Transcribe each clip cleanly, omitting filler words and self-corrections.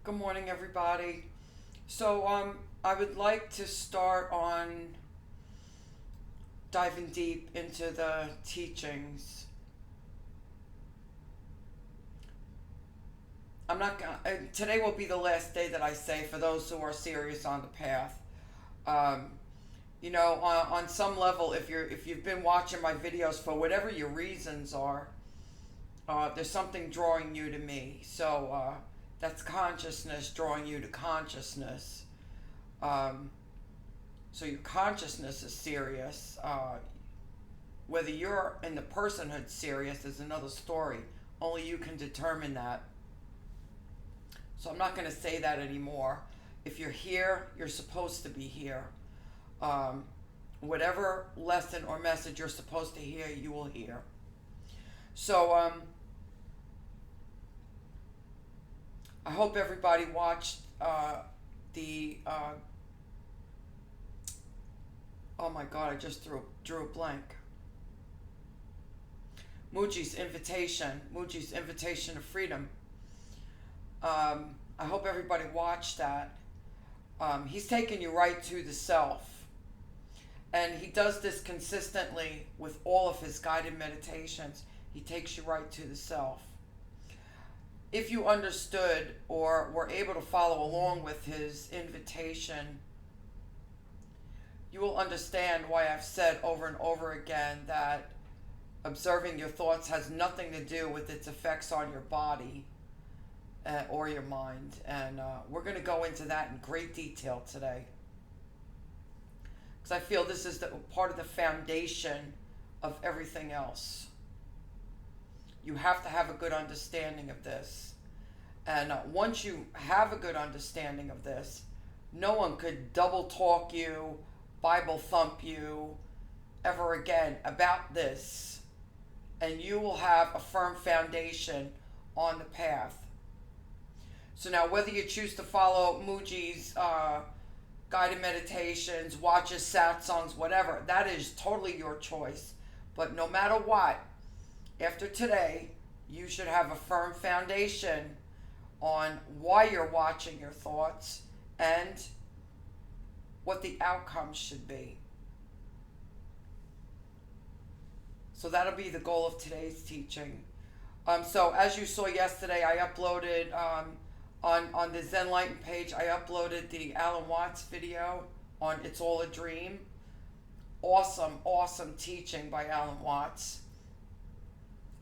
Good morning, everybody. I would like to start on diving deep into the teachings. I'm not gonna. Today will be the last day that I say for those who are serious on the path. Um, on some level, if you've been watching my videos for whatever your reasons are, there's something drawing you to me. That's consciousness drawing you to consciousness. Um, so your consciousness is serious. Whether you're in the personhood serious is another story. Only you can determine that. So I'm not going to say that anymore. If you're here, you're supposed to be here. Um, Whatever lesson or message you're supposed to hear, you will hear. So I hope everybody watched the. Oh my God! I just drew a blank. Mooji's invitation to freedom. I hope everybody watched that. He's taking you right to the self. And he does this consistently with all of his guided meditations. He takes you right to the self. If you understood or were able to follow along with his invitation, you will understand why I've said over and over again that observing your thoughts has nothing to do with its effects on your body or your mind. And we're going to go into that in great detail today. Because I feel this is part of the foundation of everything else. You have to have a good understanding of this. And once you have a good understanding of this, no one could double talk you, Bible thump you ever again about this. And you will have a firm foundation on the path. So now whether you choose to follow Mooji's guided meditations, watch his satsangs, whatever, that is totally your choice. But no matter what, after today, you should have a firm foundation on why you're watching your thoughts and what the outcome should be. So that'll be the goal of today's teaching. So as you saw yesterday, I uploaded on the Zen Lighten page, I uploaded the Alan Watts video on It's All a Dream. Awesome teaching by Alan Watts.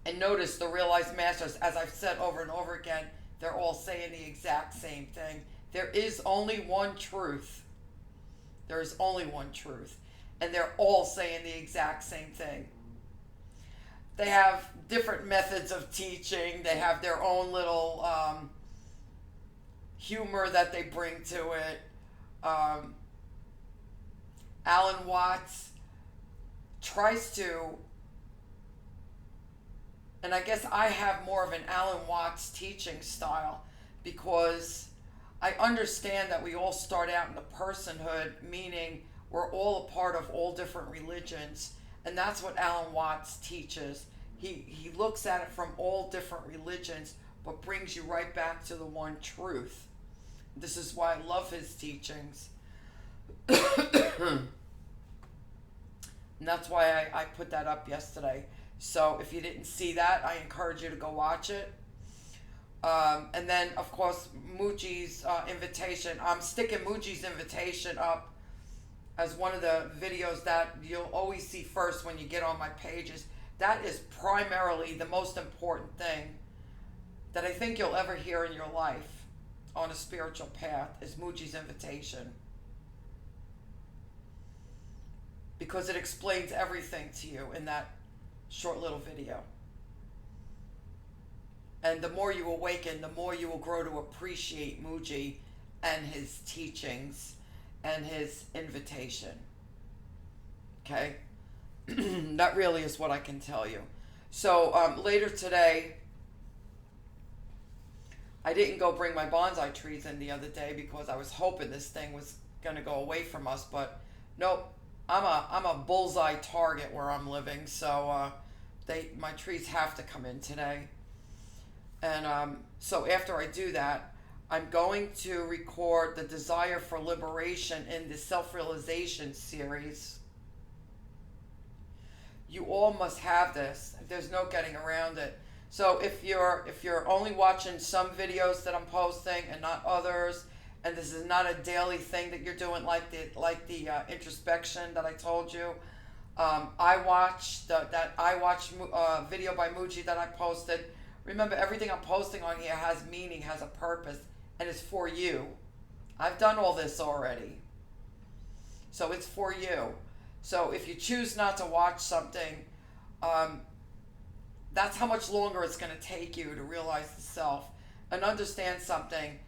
And notice the realized masters, as I've said over and over again, they're all saying the exact same thing. There is only one truth. There is only one truth. And they're all saying the exact same thing. They have different methods of teaching. They have their own little humor that they bring to it. Alan Watts tries to, and I guess I have more of an Alan Watts teaching style because I understand that we all start out in the personhood, meaning we're all a part of all different religions, and that's what Alan Watts teaches. He looks at it from all different religions, but brings you right back to the one truth. This is why I love his teachings. And that's why I put that up yesterday. So if you didn't see that, I encourage you to go watch it. And then, of course, Mooji's invitation. I'm sticking Mooji's invitation up as one of the videos that you'll always see first when you get on my pages. That is primarily the most important thing that I think you'll ever hear in your life on a spiritual path is Mooji's invitation. Because it explains everything to you in that short little video. And the more you awaken, the more you will grow to appreciate Mooji and his teachings and his invitation. Okay? That really is what I can tell you. So later today, I didn't go bring my bonsai trees in the other day because I was hoping this thing was going to go away from us, but nope. I'm a bullseye target where I'm living, so my trees have to come in today. And so after I do that, I'm going to record the Desire for Liberation in the Self-Realization series. You all must have this. There's no getting around it. So if you're only watching some videos that I'm posting and not others, and this is not a daily thing that you're doing like the introspection that I told you, I watched video by Muji that I posted. Remember, everything I'm posting on here has meaning, has a purpose, and it's for you. I've done all this already, so it's for you. So if you choose not to watch something, that's how much longer it's going to take you to realize the self and understand something.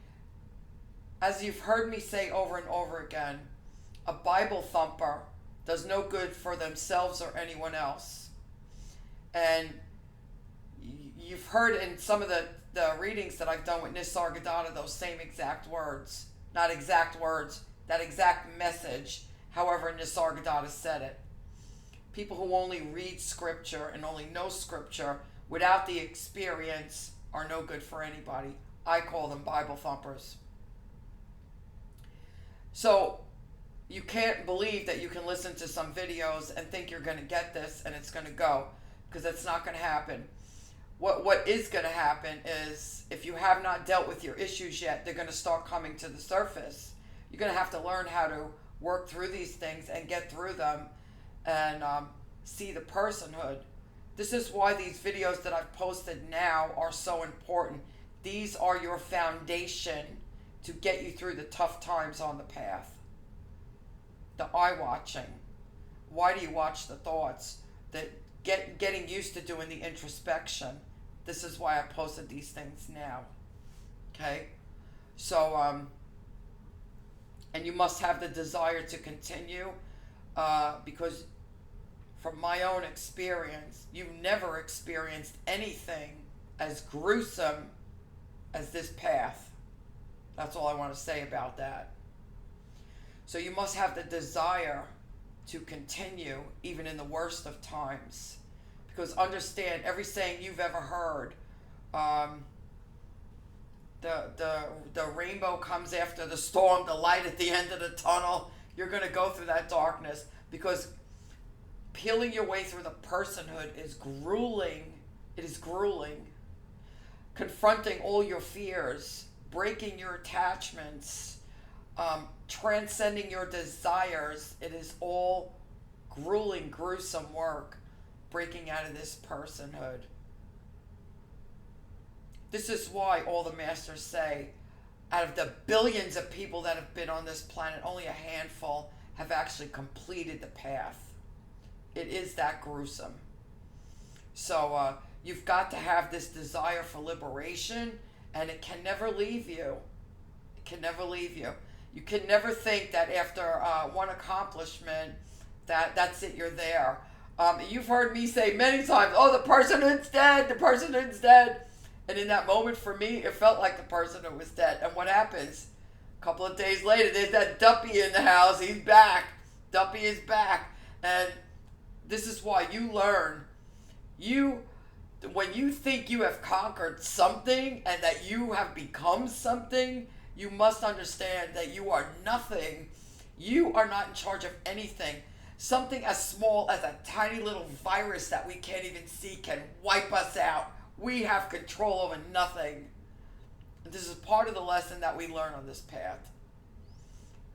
As you've heard me say over and over again, a Bible thumper does no good for themselves or anyone else. And you've heard in some of the readings that I've done with Nisargadatta those same exact words. Not exact words, that exact message. However, Nisargadatta said it. People who only read scripture and only know scripture without the experience are no good for anybody. I call them Bible thumpers. So you can't believe that you can listen to some videos and think you're going to get this and it's going to go, because that's not going to happen. What is going to happen is, if you have not dealt with your issues yet, they're going to start coming to the surface. You're going to have to learn how to work through these things and get through them and see the personhood. This is why these videos that I've posted now are so important. These are your foundation to get you through the tough times on the path. The eye watching. Why do you watch the thoughts? Getting used to doing the introspection. This is why I posted these things now. Okay? So, and you must have the desire to continue, because from my own experience, you've never experienced anything as gruesome as this path. That's all I want to say about that. So you must have the desire to continue even in the worst of times. Because understand, every saying you've ever heard, the rainbow comes after the storm, the light at the end of the tunnel. You're going to go through that darkness, because peeling your way through the personhood is grueling. It is grueling. Confronting all your fears, breaking your attachments, transcending your desires. It is all grueling, gruesome work, breaking out of this personhood. This is why all the masters say, out of the billions of people that have been on this planet, only a handful have actually completed the path. It is that gruesome. So you've got to have this desire for liberation, and it can never leave you. It can never leave you. You can never think that after one accomplishment that's it, you're there. You've heard me say many times, oh, the personhood's dead, the personhood's dead. And in that moment, for me, it felt like the personhood was dead. And what happens? A couple of days later, there's that Duppy in the house. He's back. Duppy is back. And this is why you learn. When you think you have conquered something and that you have become something, you must understand that you are nothing. You are not in charge of anything. Something as small as a tiny little virus that we can't even see can wipe us out. We have control over nothing. This is part of the lesson that we learn on this path.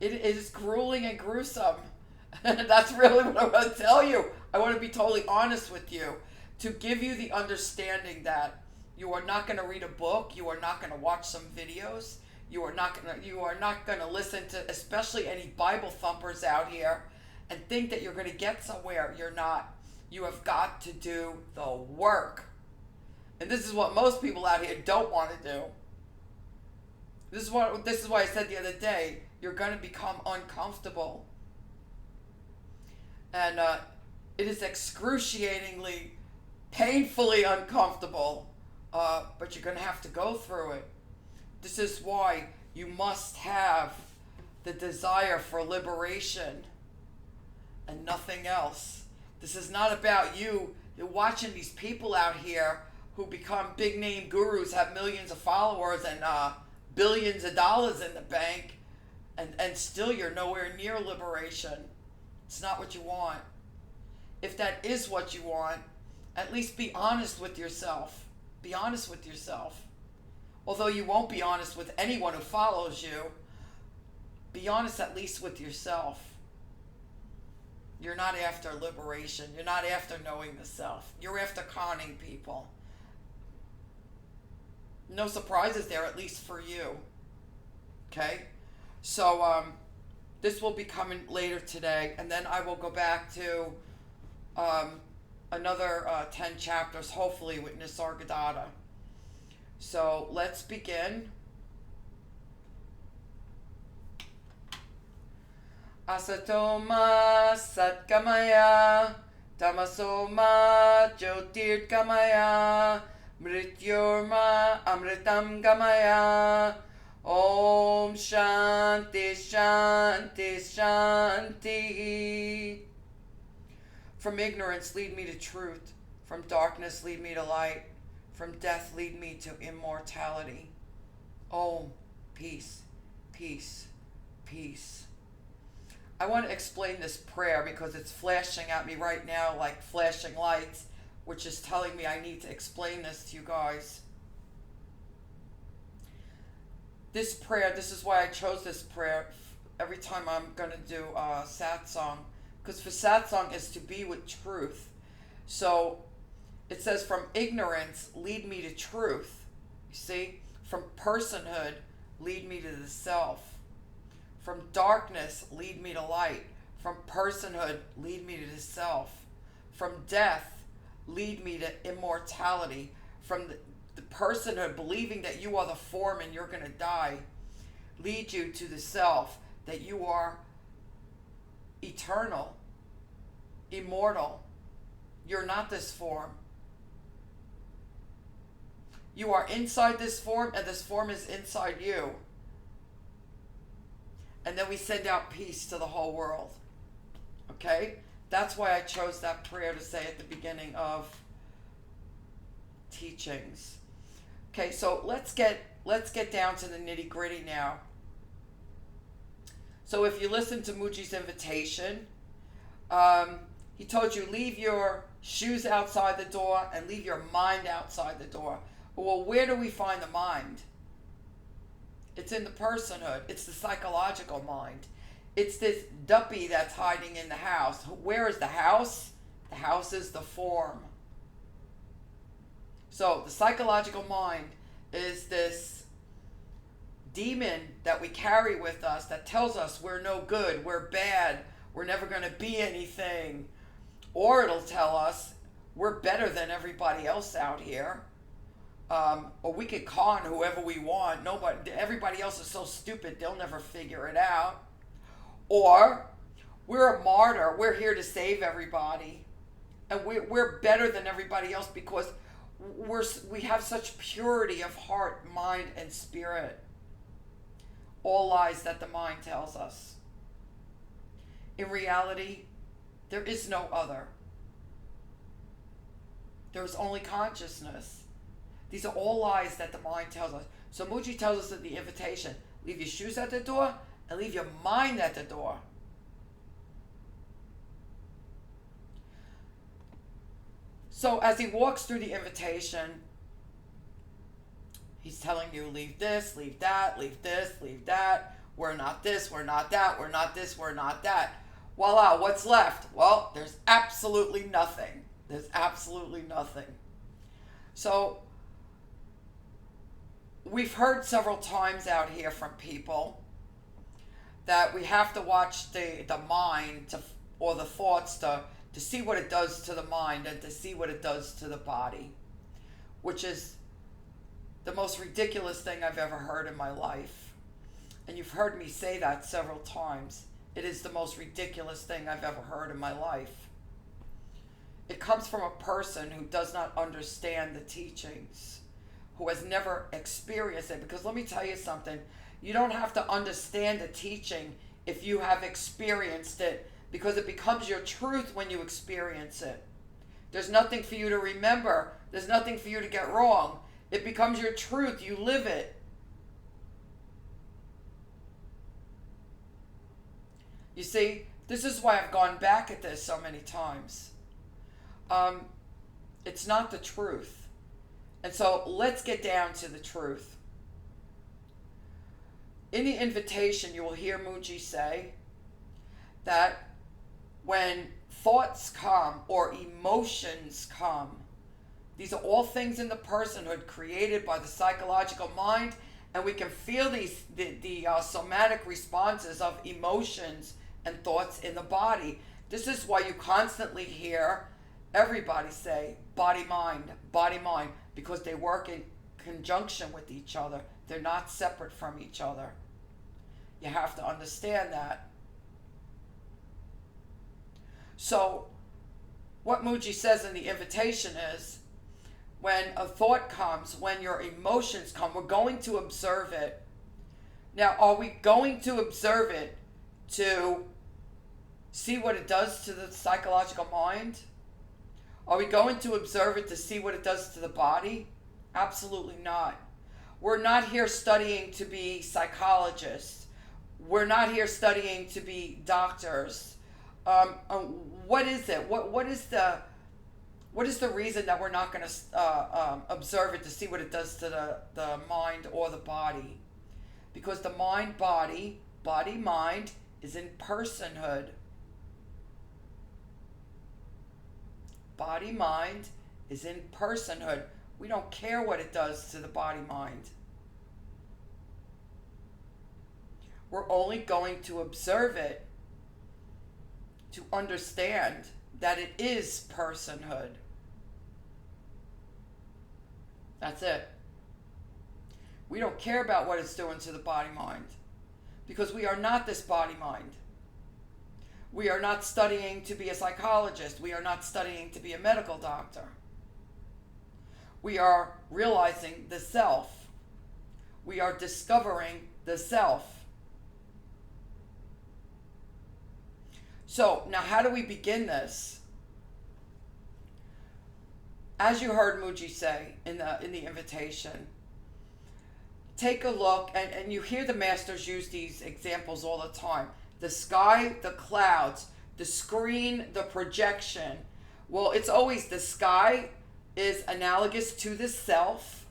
It is grueling and gruesome. That's really what I want to tell you. I want to be totally honest with you, to give you the understanding that you are not going to read a book, you are not going to watch some videos, you are not going to listen to especially any Bible thumpers out here and think that you're going to get somewhere. You're not. You have got to do the work. And this is what most people out here don't want to do. This is why I said the other day, you're going to become uncomfortable. And it is excruciatingly, painfully uncomfortable, but you're going to have to go through it. This is why you must have the desire for liberation and nothing else. This is not about you. You're watching these people out here who become big name gurus, have millions of followers, and billions of dollars in the bank, and still you're nowhere near liberation. It's not what you want. If that is what you want, at least be honest with yourself. Be honest with yourself. Although you won't be honest with anyone who follows you, be honest at least with yourself. You're not after liberation. You're not after knowing the self. You're after conning people. No surprises there, at least for you. Okay? So, this will be coming later today, and then I will go back to another 10 chapters, hopefully, with Nisargadatta. So, let's begin. Asatoma Satkamaya Tamasoma Jyotirgamaya Mrityorma Amritam Gamaya Om Shanti Shanti Shanti. From ignorance lead me to truth, from darkness lead me to light, from death lead me to immortality. Om, peace, peace, peace. I want to explain this prayer because it's flashing at me right now like flashing lights, which is telling me I need to explain this to you guys. This prayer, this is why I chose this prayer every time I'm going to do satsang. Because for satsang is to be with truth. So it says, from ignorance, lead me to truth. You see? From personhood, lead me to the self. From darkness, lead me to light. From personhood, lead me to the self. From death, lead me to immortality. From the personhood, believing that you are the form and you're going to die, lead you to the self, that you are eternal, immortal. You're not this form. You are inside this form, and this form is inside you. And then we send out peace to the whole world. Okay? That's why I chose that prayer to say at the beginning of teachings. Okay, so let's get down to the nitty-gritty now. So if you listen to Mooji's invitation, he told you leave your shoes outside the door and leave your mind outside the door. Well, where do we find the mind? It's in the personhood. It's the psychological mind. It's this duppy that's hiding in the house. Where is the house? The house is the form. So the psychological mind is this demon that we carry with us that tells us we're no good, we're bad, we're never going to be anything. Or it'll tell us we're better than everybody else out here. Or we can con whoever we want. Everybody else is so stupid, they'll never figure it out. Or we're a martyr. We're here to save everybody. And we're better than everybody else because we have such purity of heart, mind, and spirit. All lies that the mind tells us. In reality, there is no other. There is only consciousness. These are all lies that the mind tells us. So Mooji tells us in the invitation, leave your shoes at the door and leave your mind at the door. So as he walks through the invitation, he's telling you, leave this, leave that, leave this, leave that. We're not this, we're not that, we're not this, we're not that. Voila, what's left? Well, there's absolutely nothing. There's absolutely nothing. So we've heard several times out here from people that we have to watch the mind or the thoughts to see what it does to the mind and to see what it does to the body, which is the most ridiculous thing I've ever heard in my life. And you've heard me say that several times. It is the most ridiculous thing I've ever heard in my life. It comes from a person who does not understand the teachings, who has never experienced it. Because let me tell you something, you don't have to understand the teaching if you have experienced it, because it becomes your truth when you experience it. There's nothing for you to remember. There's nothing for you to get wrong. It becomes your truth. You live it. You see, this is why I've gone back at this so many times. It's not the truth. And so let's get down to the truth. In the invitation, you will hear Mooji say that when thoughts come or emotions come, these are all things in the personhood created by the psychological mind, and we can feel the somatic responses of emotions and thoughts in the body. This is why you constantly hear everybody say body, mind, because they work in conjunction with each other. They're not separate from each other. You have to understand that. So, what Mooji says in the invitation is, when a thought comes, when your emotions come, we're going to observe it. Now, are we going to observe it to see what it does to the psychological mind? Are we going to observe it to see what it does to the body? Absolutely not. We're not here studying to be psychologists. We're not here studying to be doctors. What is it? What is the reason that we're not going to observe it to see what it does to the mind or the body? Because the mind, mind is in personhood. Body, mind is in personhood. We don't care what it does to the body, mind. We're only going to observe it to understand that it is personhood. That's it. We don't care about what it's doing to the body mind, because we are not this body mind. We are not studying to be a psychologist. We are not studying to be a medical doctor. We are realizing the self. We are discovering the self. So now, how do we begin this? As you heard Mooji say in the invitation, take a look, and you hear the masters use these examples all the time. The sky, the clouds, the screen, the projection. Well, it's always the sky is analogous to the self,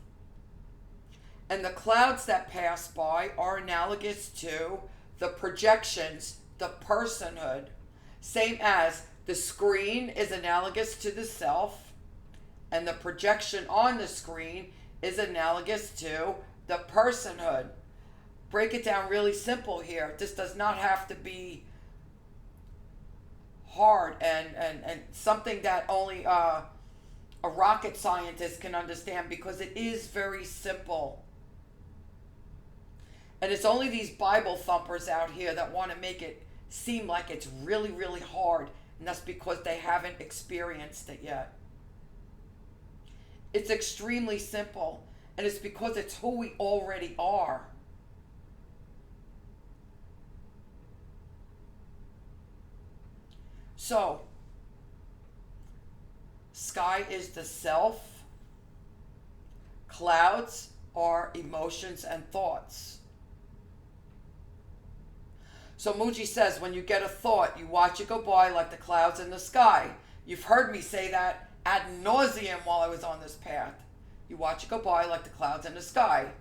and the clouds that pass by are analogous to the projections, the personhood. Same as the screen is analogous to the self, and the projection on the screen is analogous to the personhood. Break it down really simple here. This does not have to be hard and something that only a rocket scientist can understand, because it is very simple. And it's only these Bible thumpers out here that want to make it seem like it's really, really hard, and that's because they haven't experienced it yet. It's extremely simple, and it's because it's who we already are. So, sky is the self. Clouds are emotions and thoughts. So Mooji says, when you get a thought, you watch it go by like the clouds in the sky. You've heard me say that ad nauseum while I was on this path. You watch it go by like the clouds in the sky.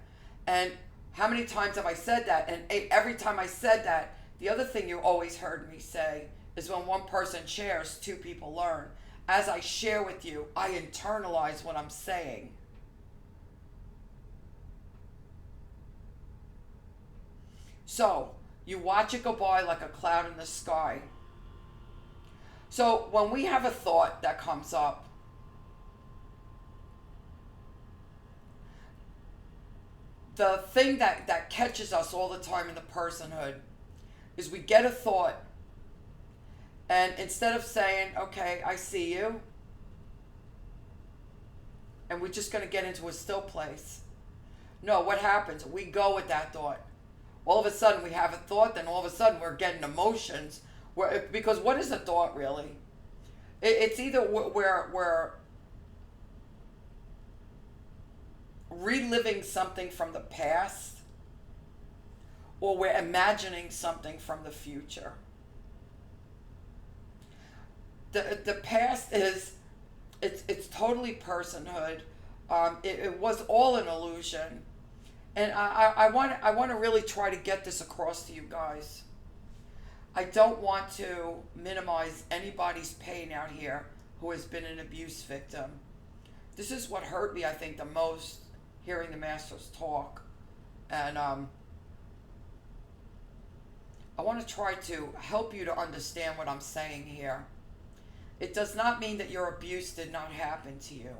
And how many times have I said that? And every time I said that, the other thing you always heard me say is, when one person shares, two people learn. As I share with you, I internalize what I'm saying. So, you watch it go by like a cloud in the sky. So, when we have a thought that comes up, the thing that catches us all the time in the personhood is we get a thought, and instead of saying, okay, I see you, and we're just going to get into a still place. No, what happens? We go with that thought. All of a sudden we have a thought, then all of a sudden we're getting emotions. Because what is a thought really? It's either we're reliving something from the past, or we're imagining something from the future. The past is, it's totally personhood. It was all an illusion, and I want to really try to get this across to you guys. I don't want to minimize anybody's pain out here who has been an abuse victim. This is what hurt me, I think, the most, hearing the masters talk. And I want to try to help you to understand what I'm saying here. It does not mean that your abuse did not happen to you.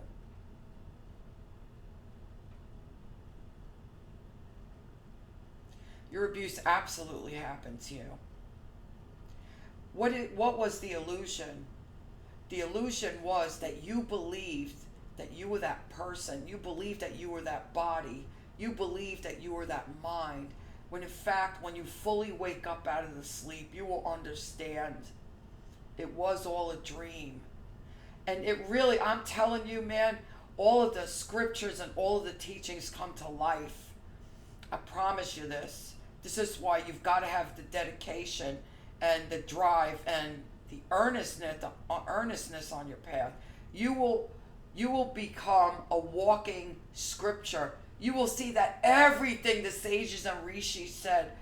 Your abuse absolutely happened to you. What was the illusion? The illusion was that you believed that you were that person. You believed that you were that body. You believed that you were that mind. When in fact, when you fully wake up out of the sleep, you will understand it was all a dream. And it really, I'm telling you, man, all of the scriptures and all of the teachings come to life. I promise you this. This is why you've got to have the dedication and the drive and the earnestness on your path. You will become a walking scripture. You will see that everything the sages and rishis said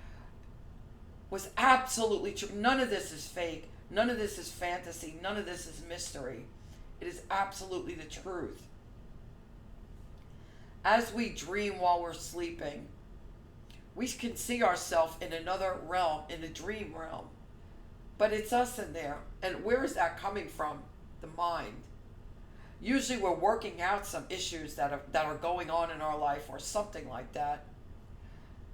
was absolutely true. None of this is fake. None of this is fantasy. None of this is mystery. It is absolutely the truth. As we dream while we're sleeping, we can see ourselves in another realm, in the dream realm. But it's us in there. And where is that coming from? The mind. Usually we're working out some issues that are going on in our life or something like that.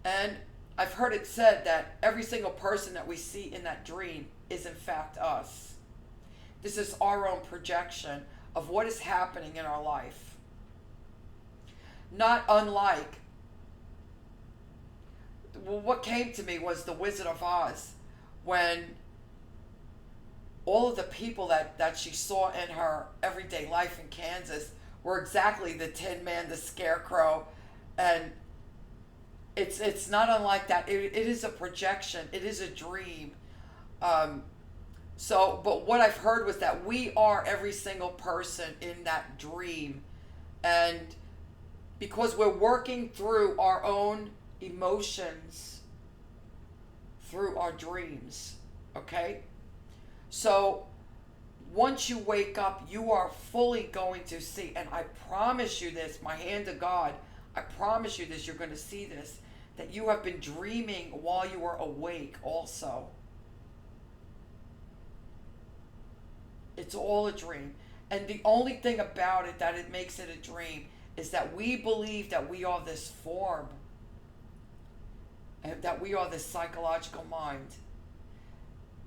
And I've heard it said that every single person that we see in that dream is in fact us. This is our own projection of what is happening in our life. Not unlike, well, what came to me was The Wizard of Oz, when all of the people that she saw in her everyday life in Kansas were exactly the Tin Man, the Scarecrow, and it's not unlike that. It is a projection. It is a dream. But what I've heard was that we are every single person in that dream, and because we're working through our own emotions through our dreams, okay? So once you wake up, you are fully going to see, and I promise you this, my hand to God, I promise you this, you're going to see this, that you have been dreaming while you were awake also. It's all a dream. And the only thing about it that it makes it a dream is that we believe that we are this form, and that we are this psychological mind.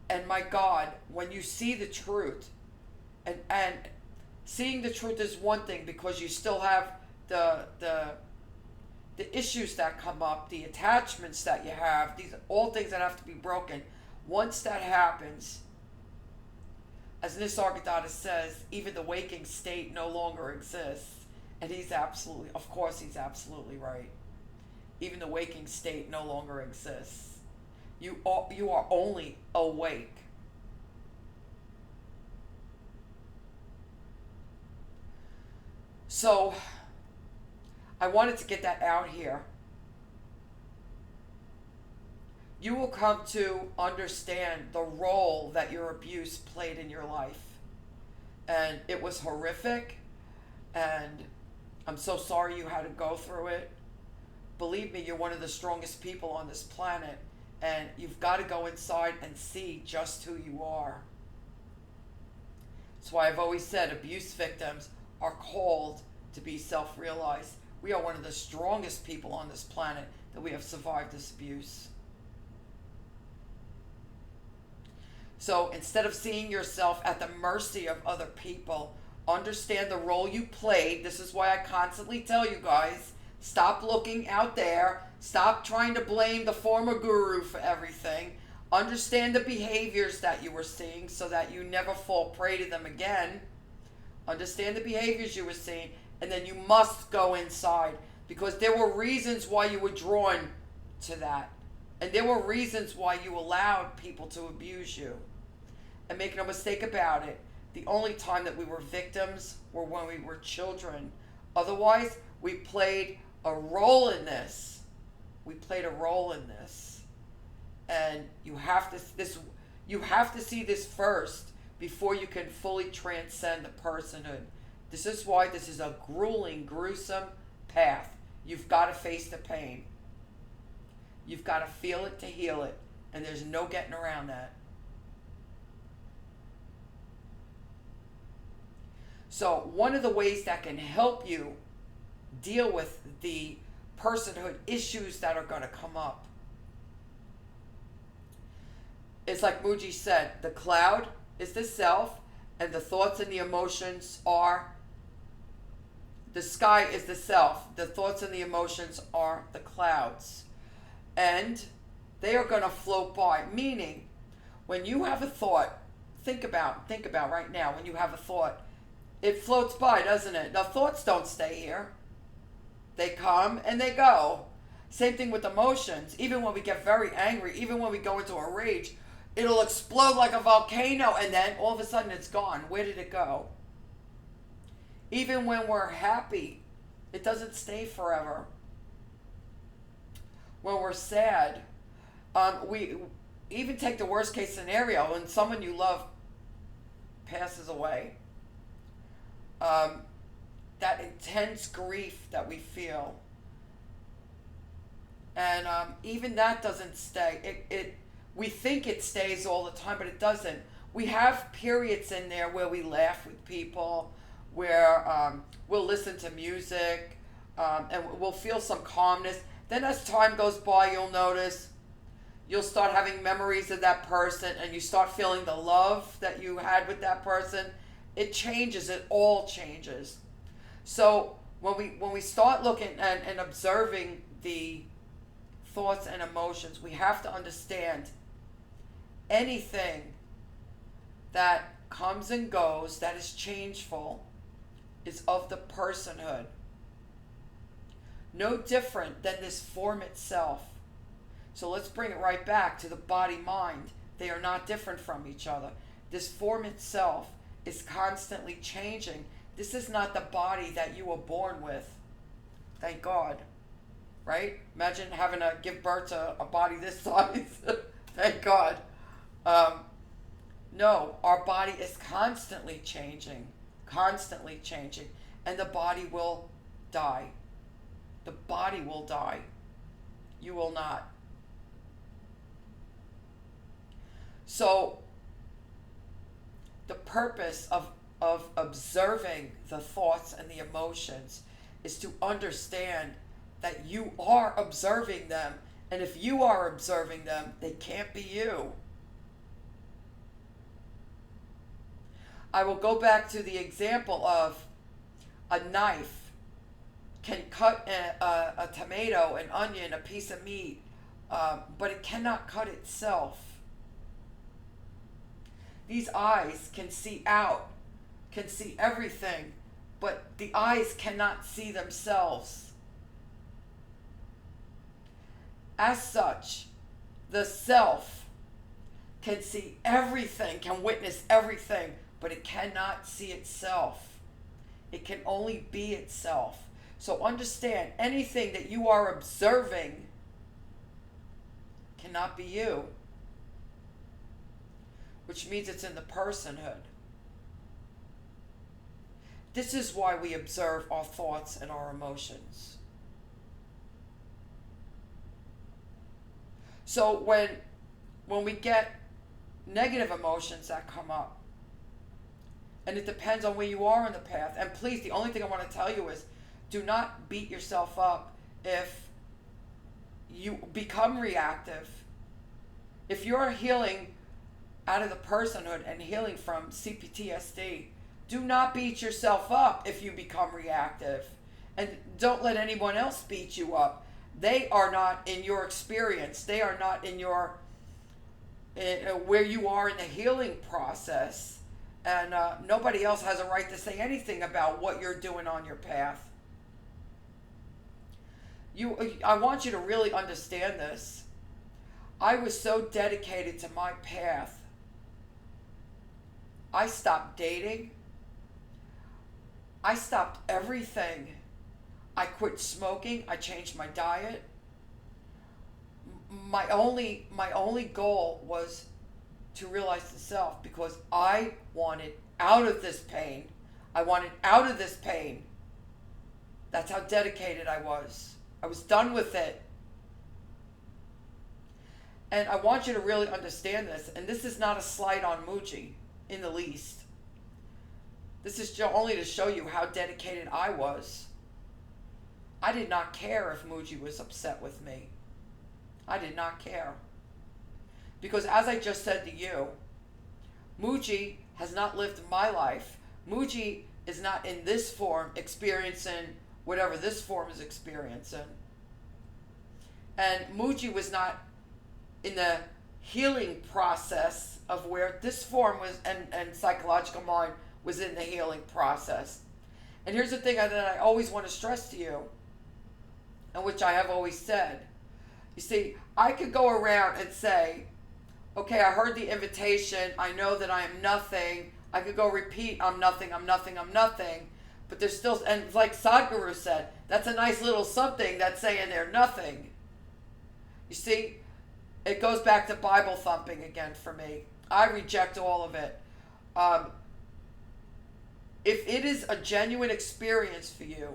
And my God, when you see the truth, and seeing the truth is one thing, because you still have the issues that come up, the attachments that you have, these are all things that have to be broken. Once that happens, as Nisargadatta says, even the waking state no longer exists. And he's absolutely right. Even the waking state no longer exists. You are only awake. So, I wanted to get that out here. You will come to understand the role that your abuse played in your life. And it was horrific, and I'm so sorry you had to go through it. Believe me, you're one of the strongest people on this planet, and you've got to go inside and see just who you are. That's why I've always said abuse victims are called to be self-realized. We are one of the strongest people on this planet that we have survived this abuse. So instead of seeing yourself at the mercy of other people, understand the role you played. This is why I constantly tell you guys, stop looking out there. Stop trying to blame the former guru for everything. Understand the behaviors that you were seeing so that you never fall prey to them again. Understand the behaviors you were seeing, and then you must go inside, because there were reasons why you were drawn to that. And there were reasons why you allowed people to abuse you. And make no mistake about it, The only time that we were victims were when we were children. Otherwise, we played a role in this. We played a role in this. And you have to see this first before you can fully transcend the personhood. This is why this is a grueling, gruesome path. You've got to face the pain. You've got to feel it to heal it. And there's no getting around that. So one of the ways that can help you deal with the personhood issues that are going to come up, it's like Muji said, the cloud is the self, and the thoughts and the emotions are, the sky is the self, the thoughts and the emotions are the clouds. And they are going to float by, meaning when you have a thought, think about right now, when you have a thought, it floats by, doesn't it? Now, thoughts don't stay here. They come and they go. Same thing with emotions. Even when we get very angry, even when we go into a rage, it'll explode like a volcano and then all of a sudden it's gone. Where did it go? Even when we're happy, it doesn't stay forever. When we're sad, we even take the worst case scenario when someone you love passes away. That intense grief that we feel, and even that doesn't stay. We think it stays all the time, but it doesn't. We have periods in there where we laugh with people, where we'll listen to music, and we'll feel some calmness. Then as time goes by, you'll notice you'll start having memories of that person, and you start feeling the love that you had with that person. It changes. It all changes. So when we start looking and observing the thoughts and emotions, we have to understand anything that comes and goes, that is changeful, is of the personhood. No different than this form itself. So let's bring it right back to the body-mind. They are not different from each other. This form itself is constantly changing. This is not the body that you were born with. Thank God. Right? Imagine having to give birth to a body this size. Thank God. No, our body is constantly changing. Constantly changing. And the body will die. The body will die. You will not. So, the purpose of observing the thoughts and the emotions is to understand that you are observing them. And if you are observing them, they can't be you. I will go back to the example of a knife can cut a tomato, an onion, a piece of meat, but it cannot cut itself. These eyes can see out, can see everything, but the eyes cannot see themselves. As such, the self can see everything, can witness everything, but it cannot see itself. It can only be itself. So understand, anything that you are observing cannot be you, which means it's in the personhood. This is why we observe our thoughts and our emotions. So when we get negative emotions that come up, and it depends on where you are in the path. And please, the only thing I want to tell you is, do not beat yourself up if you become reactive. If you're healing out of the personhood and healing from CPTSD, do not beat yourself up if you become reactive. And don't let anyone else beat you up. They are not in your experience. They are not in your where you are in the healing process. And nobody else has a right to say anything about what you're doing on your path. I want you to really understand this. I was so dedicated to my path I stopped dating. I stopped everything. I quit smoking. I changed my diet. My only goal was to realize the self, because I wanted out of this pain. I wanted out of this pain. That's how dedicated I was. I was done with it. And I want you to really understand this. And this is not a slight on Muji in the least. This is only to show you how dedicated I was. I did not care if Muji was upset with me. I did not care. Because as I just said to you, Muji has not lived my life. Muji is not in this form experiencing whatever this form is experiencing. And Muji was not in the healing process of where this form was, and psychological mind was in the healing process. And here's the thing that I always want to stress to you, and which I have always said. You see, I could go around and say, okay, I heard the invitation. I know that I am nothing. I could go repeat, I'm nothing, I'm nothing, I'm nothing. But there's still, and like Sadhguru said, that's a nice little something that's saying they're nothing. You see, it goes back to Bible thumping again for me. I reject all of it. If it is a genuine experience for you,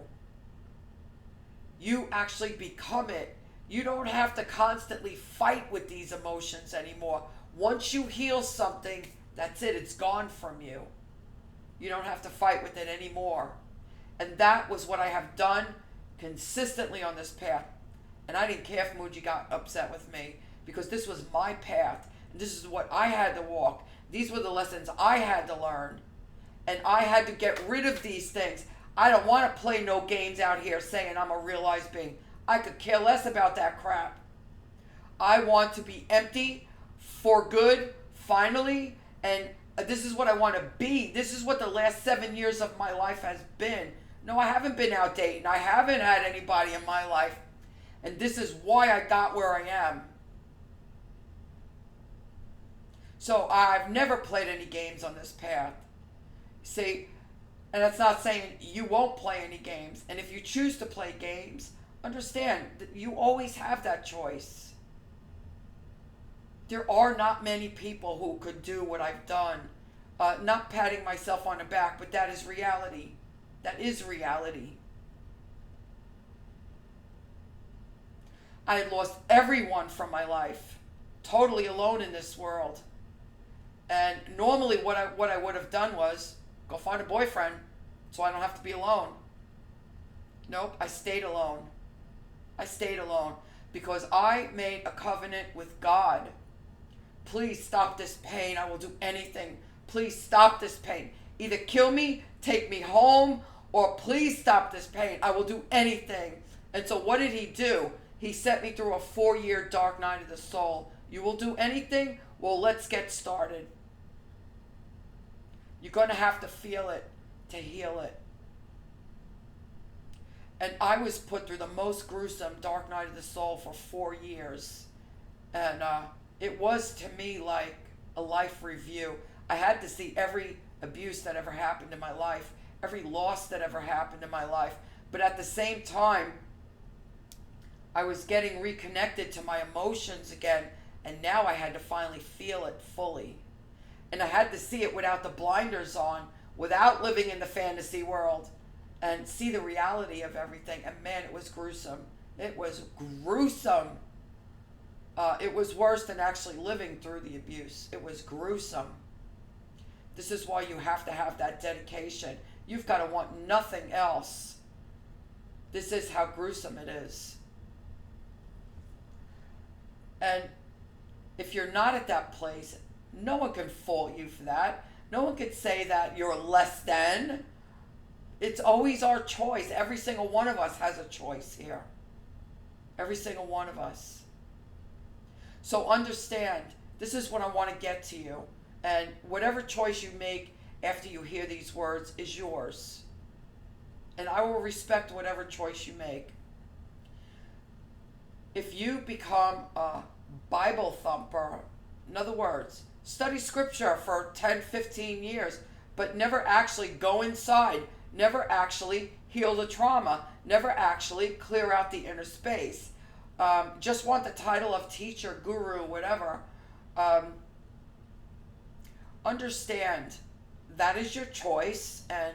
you actually become it. You don't have to constantly fight with these emotions anymore. Once you heal something, that's it. It's gone from you. You don't have to fight with it anymore. And that was what I have done consistently on this path. And I didn't care if Muji got upset with me, because this was my path. And this is what I had to walk. These were the lessons I had to learn. And I had to get rid of these things. I don't want to play no games out here saying I'm a realized being. I could care less about that crap. I want to be empty for good, finally. And this is what I want to be. This is what the last 7 years of my life has been. No, I haven't been out dating. I haven't had anybody in my life. And this is why I got where I am. So I've never played any games on this path. See, and that's not saying you won't play any games. And if you choose to play games, understand that you always have that choice. There are not many people who could do what I've done. Not patting myself on the back, but that is reality. That is reality. I had lost everyone from my life, totally alone in this world. And normally what I would have done was go find a boyfriend so I don't have to be alone. Nope, I stayed alone. I stayed alone because I made a covenant with God. Please stop this pain. I will do anything. Please stop this pain. Either kill me, take me home, or please stop this pain. I will do anything. And so what did he do? He set me through a 4-year dark night of the soul. You will do anything? Well, let's get started. You're going to have to feel it to heal it. And I was put through the most gruesome dark night of the soul for 4 years. And it was to me like a life review. I had to see every abuse that ever happened in my life, every loss that ever happened in my life. But at the same time, I was getting reconnected to my emotions again. And now I had to finally feel it fully. And I had to see it without the blinders on, without living in the fantasy world, and see the reality of everything. And man, it was gruesome. It was gruesome. It was worse than actually living through the abuse. It was gruesome. This is why you have to have that dedication. You've got to want nothing else. This is how gruesome it is. And if you're not at that place, no one can fault you for that. No one can say that you're less than. It's always our choice. Every single one of us has a choice here. Every single one of us. So understand, this is what I want to get to you. And whatever choice you make after you hear these words is yours. And I will respect whatever choice you make. If you become a Bible thumper In other words, study scripture for 10, 15 years, but never actually go inside, never actually heal the trauma, never actually clear out the inner space. Just want the title of teacher, guru, whatever. Understand that is your choice, and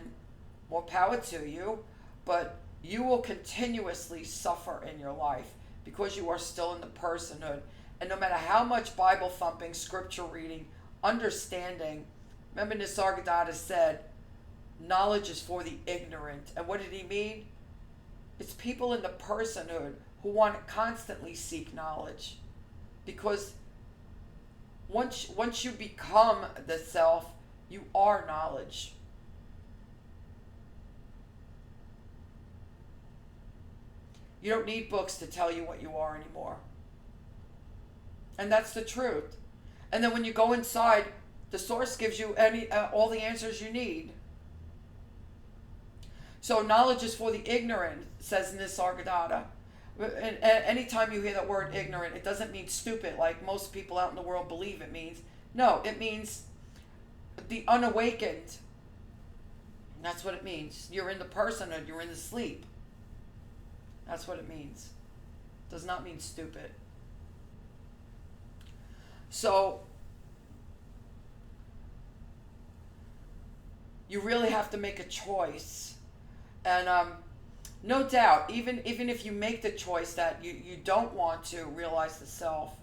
more power to you, but you will continuously suffer in your life because you are still in the personhood. And no matter how much Bible thumping, scripture reading, understanding, remember Nisargadatta said, knowledge is for the ignorant. And what did he mean? It's people in the personhood who want to constantly seek knowledge. Because once you become the self, you are knowledge. You don't need books to tell you what you are anymore. And that's the truth. And then when you go inside, the source gives you all the answers you need. So knowledge is for the ignorant, says Nisargadatta. And anytime you hear that word ignorant, it doesn't mean stupid like most people out in the world believe it means. No, it means the unawakened. That's what it means. You're in the personhood, you're in the sleep. That's what it means. It does not mean stupid. So you really have to make a choice. And no doubt, even if you make the choice that you don't want to realize the self,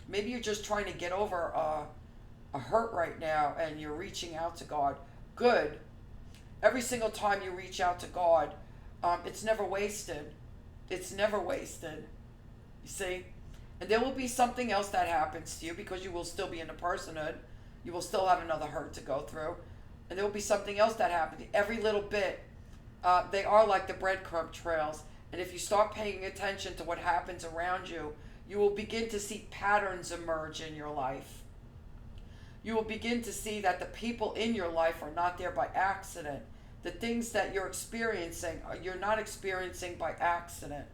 maybe you're just trying to get over a hurt right now and you're reaching out to God. Good. Every single time you reach out to God, it's never wasted. It's never wasted. You see? And there will be something else that happens to you because you will still be in the personhood. You will still have another hurt to go through. And there will be something else that happens. Every little bit, they are like the breadcrumb trails. And if you start paying attention to what happens around you, you will begin to see patterns emerge in your life. You will begin to see that the people in your life are not there by accident. The things that you're experiencing, you're not experiencing by accident.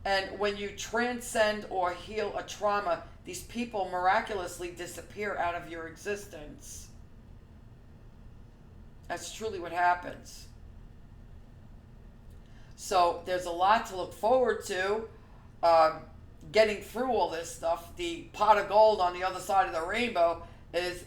And when you transcend or heal a trauma, these people miraculously disappear out of your existence. That's truly what happens. So there's a lot to look forward to. Getting through all this stuff, the pot of gold on the other side of the rainbow is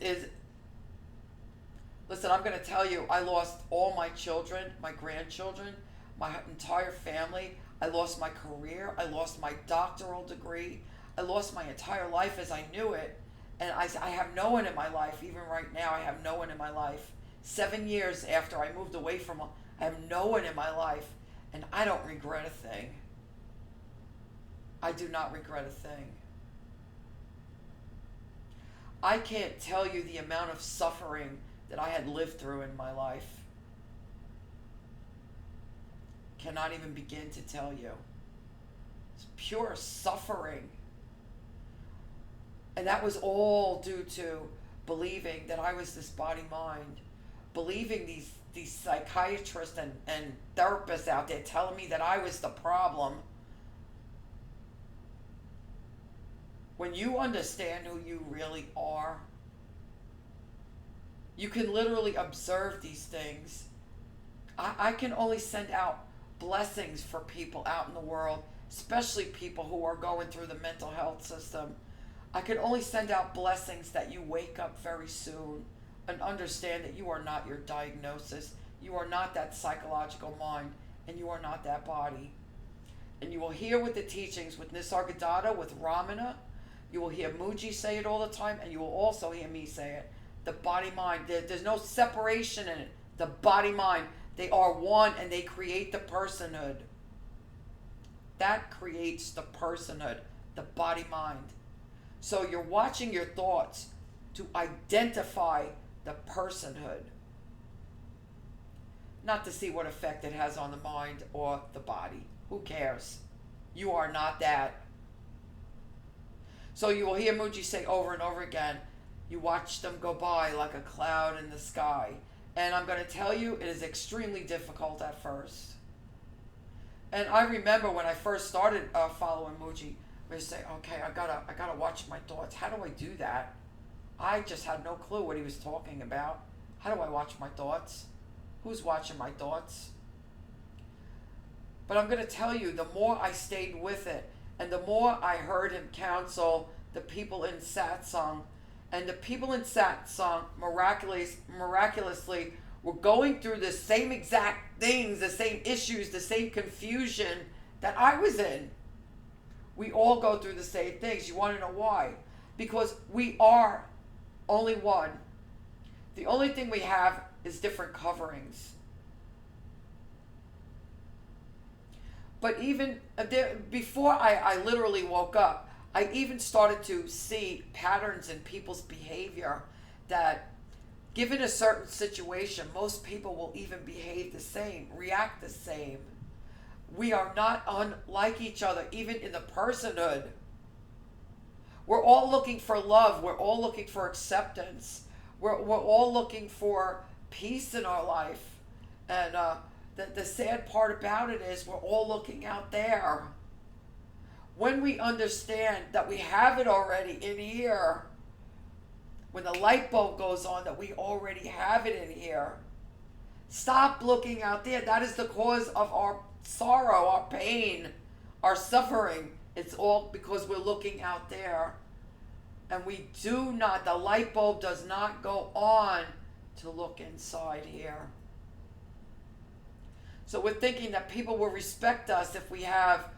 listen, I'm going to tell you, I lost all my children, my grandchildren, my entire family. I lost my career. I lost my doctoral degree. I lost my entire life as I knew it. And I have no one in my life. Even right now, I have no one in my life. 7 years after I moved away from them, I have no one in my life. And I don't regret a thing. I do not regret a thing. I can't tell you the amount of suffering that I had lived through in my life. Cannot even begin to tell you. It's pure suffering. And that was all due to believing that I was this body-mind. Believing these psychiatrists and therapists out there telling me that I was the problem. When you understand who you really are, you can literally observe these things. I can only send out blessings for people out in the world, especially people who are going through the mental health system. I can only send out blessings that you wake up very soon and understand that you are not your diagnosis. You are not that psychological mind, and you are not that body. And you will hear with the teachings with Nisargadatta, with Ramana. You will hear Mooji say it all the time, and you will also hear me say it. The body-mind, there's no separation in it. The body-mind, they are one, and they create the personhood. That creates the personhood, the body-mind. So you're watching your thoughts to identify the personhood, not to see what effect it has on the mind or the body. Who cares? You are not that. So you will hear Mooji say over and over again, you watch them go by like a cloud in the sky. And I'm going to tell you, it is extremely difficult at first. And I remember when I first started following Mooji, I used to say, okay, I gotta watch my thoughts. How do I do that? I just had no clue what he was talking about. How do I watch my thoughts? Who's watching my thoughts? But I'm going to tell you, the more I stayed with it, and the more I heard him counsel the people in satsang, and the people in satsang miraculously were going through the same exact things, the same issues, the same confusion that I was in. We all go through the same things. You want to know why? Because we are only one. The only thing we have is different coverings. But even before I literally woke up, I even started to see patterns in people's behavior that, given a certain situation, most people will even behave the same, react the same. We are not unlike each other, even in the personhood. We're all looking for love. We're all looking for acceptance. We're all looking for peace in our life. And the sad part about it is we're all looking out there. When we understand that we have it already in here, when the light bulb goes on that we already have it in here, stop looking out there. That is the cause of our sorrow, our pain, our suffering. It's all because we're looking out there. And we do not, the light bulb does not go on to look inside here. So we're thinking that people will respect us if we have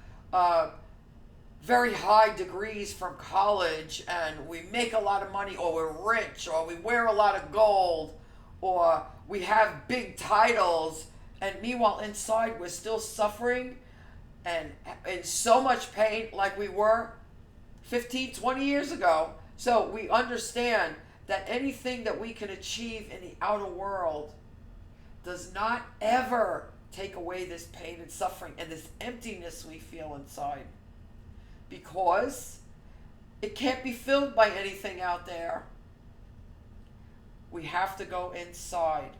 very high degrees from college and we make a lot of money, or we're rich, or we wear a lot of gold, or we have big titles, and meanwhile inside we're still suffering and in so much pain like we were 15, 20 years ago. So we understand that anything that we can achieve in the outer world does not ever take away this pain and suffering and this emptiness we feel inside, because it can't be filled by anything out there. We have to go inside.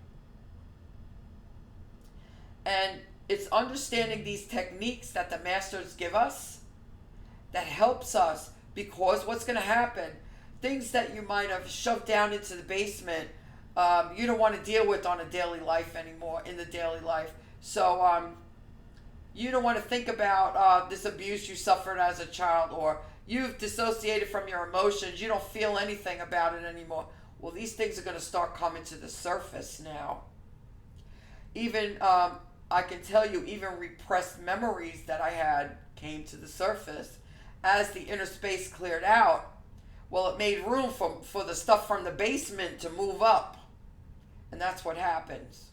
And it's understanding these techniques that the masters give us that helps us, because what's going to happen, things that you might have shoved down into the basement, you don't want to deal with on a daily life anymore, in the daily life. So you don't want to think about this abuse you suffered as a child, or you've dissociated from your emotions. You don't feel anything about it anymore. Well, these things are going to start coming to the surface now. Even, I can tell you, even repressed memories that I had came to the surface as the inner space cleared out. Well, it made room for the stuff from the basement to move up. And that's what happens.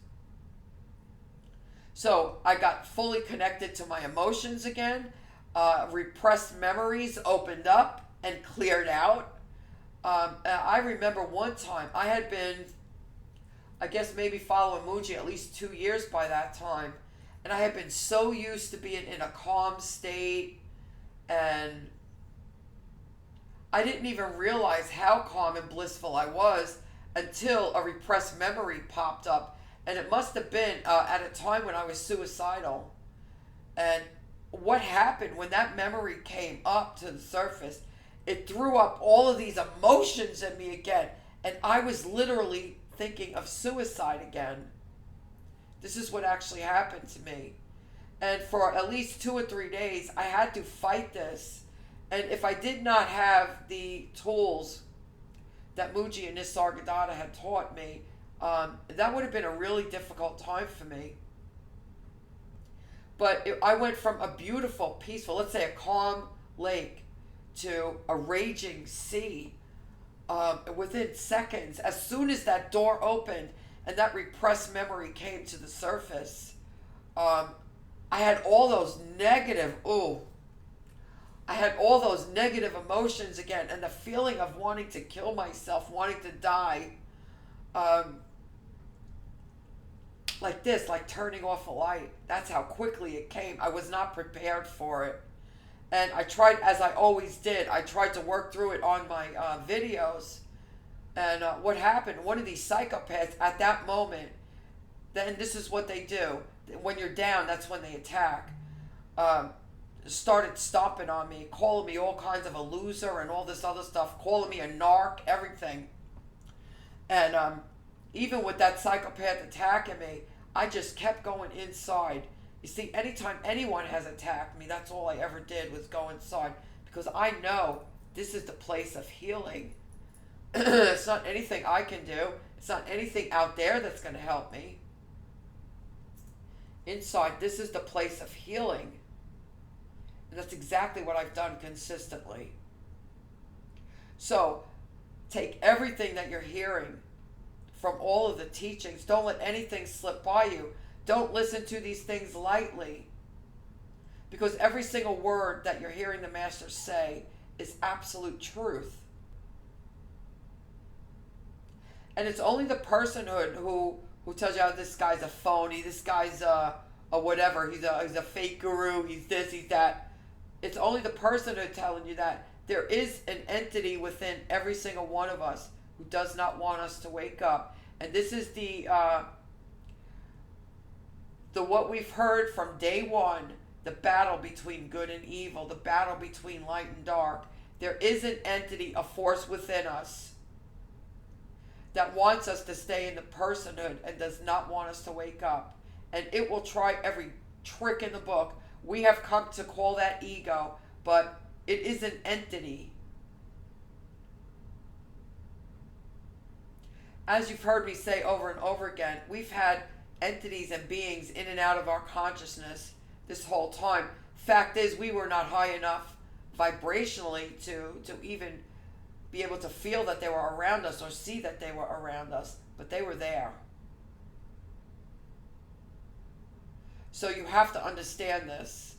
So I got fully connected to my emotions again. Repressed memories opened up and cleared out. I remember one time I had been, I guess maybe following Mooji at least 2 years by that time. And I had been so used to being in a calm state, and I didn't even realize how calm and blissful I was until a repressed memory popped up. And it must have been at a time when I was suicidal. And what happened when that memory came up to the surface, it threw up all of these emotions in me again. And I was literally thinking of suicide again. This is what actually happened to me. And for at least 2 or 3 days, I had to fight this. And if I did not have the tools that Mooji and Nisargadatta had taught me, that would have been a really difficult time for me. But I went from a beautiful, peaceful, let's say a calm lake, to a raging sea within seconds. As soon as that door opened and that repressed memory came to the surface, I had all those negative, I had all those negative emotions again, and the feeling of wanting to kill myself, wanting to die. Like this, like turning off a light. That's how quickly it came. I was not prepared for it. And I tried, as I always did, I tried to work through it on my videos. And what happened, one of these psychopaths at that moment, then this is what they do. When you're down, that's when they attack. um, started stomping on me, calling me all kinds of a loser and all this other stuff, calling me a narc, everything. And even with that psychopath attacking me, I just kept going inside. You see, anytime anyone has attacked me, that's all I ever did was go inside because I know this is the place of healing. It's not anything I can do. It's not anything out there that's going to help me. Inside, this is the place of healing. And that's exactly what I've done consistently. So, take everything that you're hearing from all of the teachings. Don't let anything slip by you. Don't listen to these things lightly. Because every single word that you're hearing the Master say is absolute truth. And it's only the personhood who tells you, oh, this guy's a phony, this guy's a whatever, he's a fake guru, he's this, he's that. It's only the personhood telling you that. There is an entity within every single one of us who does not want us to wake up. And this is the what we've heard from day one, the battle between good and evil, the battle between light and dark. There is an entity, a force within us that wants us to stay in the personhood and does not want us to wake up. And it will try every trick in the book. We have come to call that ego, but it is an entity. As you've heard me say over and over again, we've had entities and beings in and out of our consciousness this whole time. Fact is, we were not high enough vibrationally to even be able to feel that they were around us or see that they were around us, but they were there. So you have to understand this.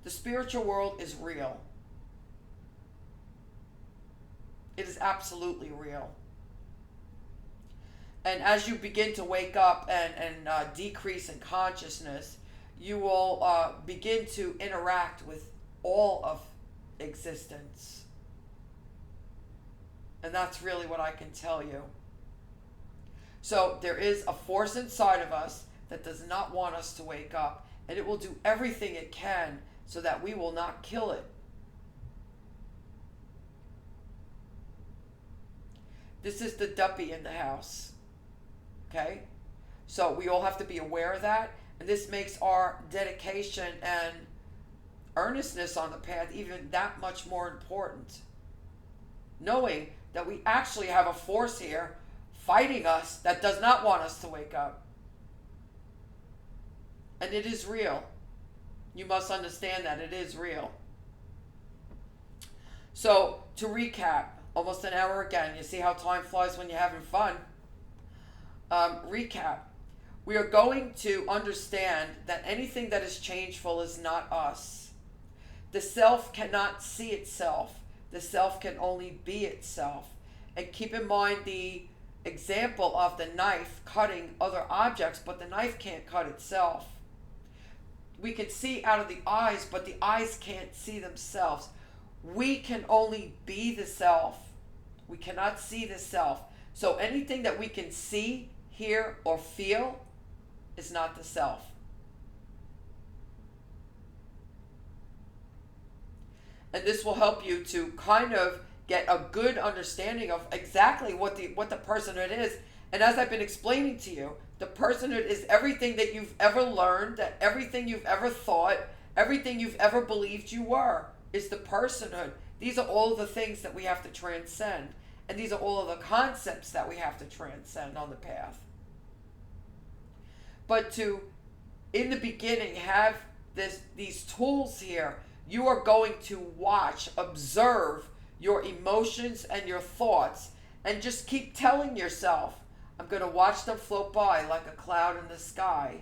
The spiritual world is real. It is absolutely real. And as you begin to wake up and decrease in consciousness, you will begin to interact with all of existence. And that's really what I can tell you. So there is a force inside of us that does not want us to wake up. And it will do everything it can so that we will not kill it. This is the duppy in the house. Okay? So we all have to be aware of that. And this makes our dedication and earnestness on the path even that much more important. Knowing that we actually have a force here fighting us that does not want us to wake up. And it is real. You must understand that it is real. So, to recap, almost an hour again. You see how time flies when you're having fun. Recap. We are going to understand that anything that is changeful is not us. The self cannot see itself. The self can only be itself. And keep in mind the example of the knife cutting other objects, but the knife can't cut itself. We can see out of the eyes, but the eyes can't see themselves. We can only be the self. We cannot see the self. So anything that we can see, hear, or feel is not the self. And this will help you to kind of get a good understanding of exactly what the personhood is. And as I've been explaining to you, the personhood is everything that you've ever learned, that everything you've ever thought, everything you've ever believed you were is the personhood. These are all the things that we have to transcend. And these are all of the concepts that we have to transcend on the path. But to, in the beginning, have these tools here, you are going to watch, observe your emotions and your thoughts, and just keep telling yourself, I'm going to watch them float by like a cloud in the sky.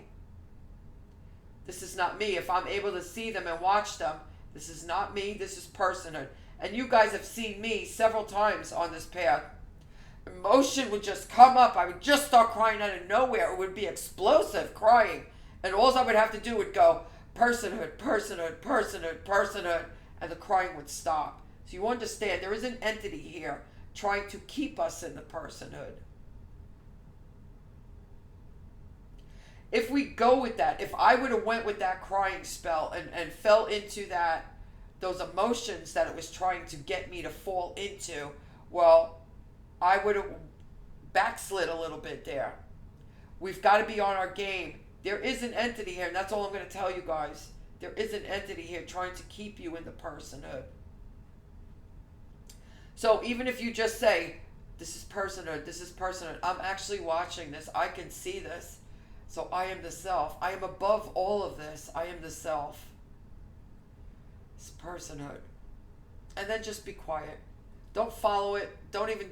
This is not me. If I'm able to see them and watch them, this is not me. This is personhood. And you guys have seen me several times on this path. Emotion would just come up. I would just start crying out of nowhere. It would be explosive crying. And all I would have to do would go, personhood, personhood, personhood, personhood, and the crying would stop. So you understand there is an entity here trying to keep us in the personhood. if we go with that, if I would have went with that crying spell and fell into those emotions that it was trying to get me to fall into, well, I would have backslid a little bit there. We've got to be on our game. There is an entity here, and that's all I'm going to tell you guys. There is an entity here trying to keep you in the personhood. So even if you just say, this is personhood, I'm actually watching this, I can see this, so I am the self. I am above all of this. I am the self. It's personhood. And then just be quiet. Don't follow it. Don't even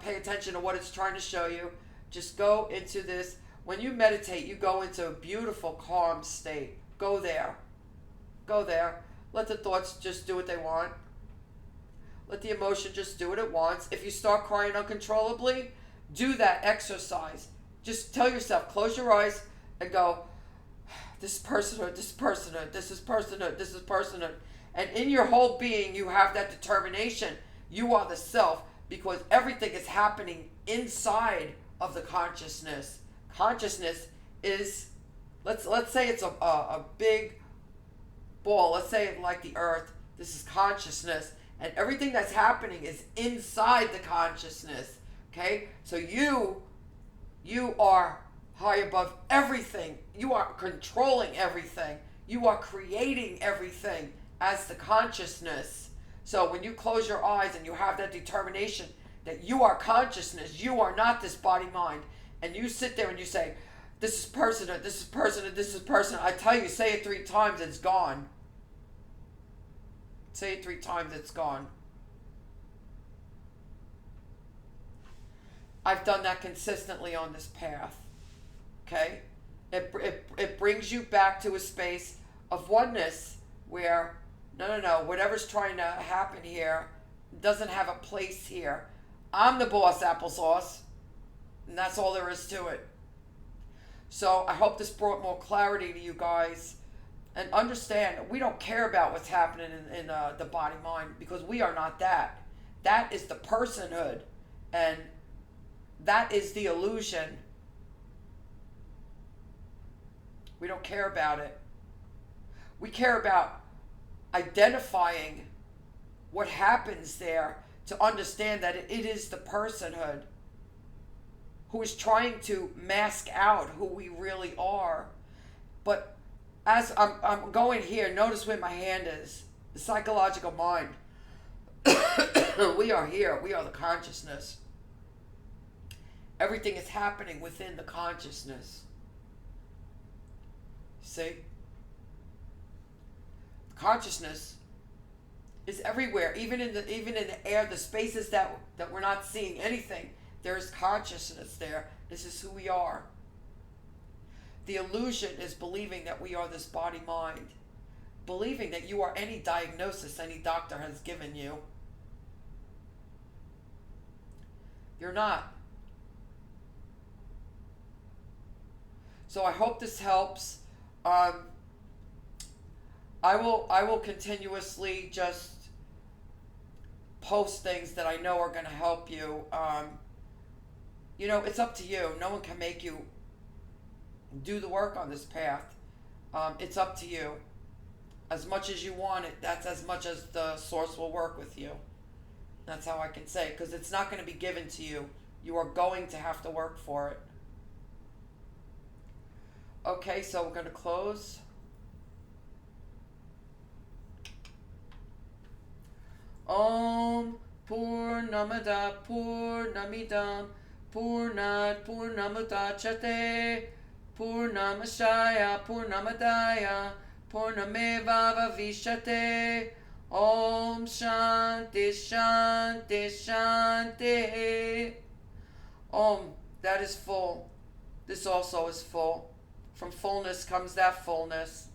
pay attention to what it's trying to show you. Just go into this. When you meditate, you go into a beautiful, calm state. Go there. Go there. Let the thoughts just do what they want. Let the emotion just do what it wants. If you start crying uncontrollably, do that exercise. Just tell yourself, close your eyes and go, this is personhood, this is personhood, this is personhood, this is personhood. And in your whole being, you have that determination. You are the self, because everything is happening inside of the consciousness. Consciousness is, let's say it's a big ball. Let's say it like the earth. This is consciousness. And everything that's happening is inside the consciousness. Okay? So you are high above everything. You are controlling everything. You are creating everything as the consciousness. So when you close your eyes and you have that determination that you are consciousness, you are not this body mind, and you sit there and you say, this is personhood, this is personhood, this is personhood. I tell you, say it 3 times, it's gone. Say it 3 times, it's gone. I've done that consistently on this path. Okay? It brings you back to a space of oneness where, no, whatever's trying to happen here doesn't have a place here. I'm the boss, applesauce. And that's all there is to it. So I hope this brought more clarity to you guys. And understand, we don't care about what's happening in the body-mind, because we are not that. That is the personhood. And that is the illusion. We don't care about it. We care about identifying what happens there to understand that it is the personhood who is trying to mask out who we really are. But as I'm going here, notice where my hand is. The psychological mind. We are here. We are the consciousness. Everything is happening within the consciousness. See? Consciousness is everywhere, even in the air, the spaces that we're not seeing anything. There's consciousness there. This is who we are. The illusion is believing that we are this body mind, believing that you are any diagnosis any doctor has given you. You're not. So I hope this helps. I will continuously just post things that I know are going to help you. It's up to you. No one can make you do the work on this path. It's up to you. As much as you want it, that's as much as the source will work with you. That's how I can say, because it's not going to be given to you. You are going to have to work for it. Okay, so we're going to close. Om Purnamada Purnamidam Purnat Purnamudachyate Purnamashaya Purnamadaya Purnameva Vavishate. Om Shanti Shanti Shanti. Om, that is full. This also is full. From fullness comes that fullness.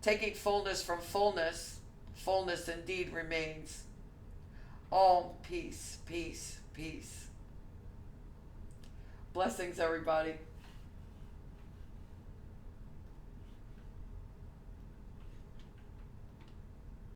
Taking fullness from fullness, fullness indeed remains. Om, peace, peace, peace. Blessings, everybody.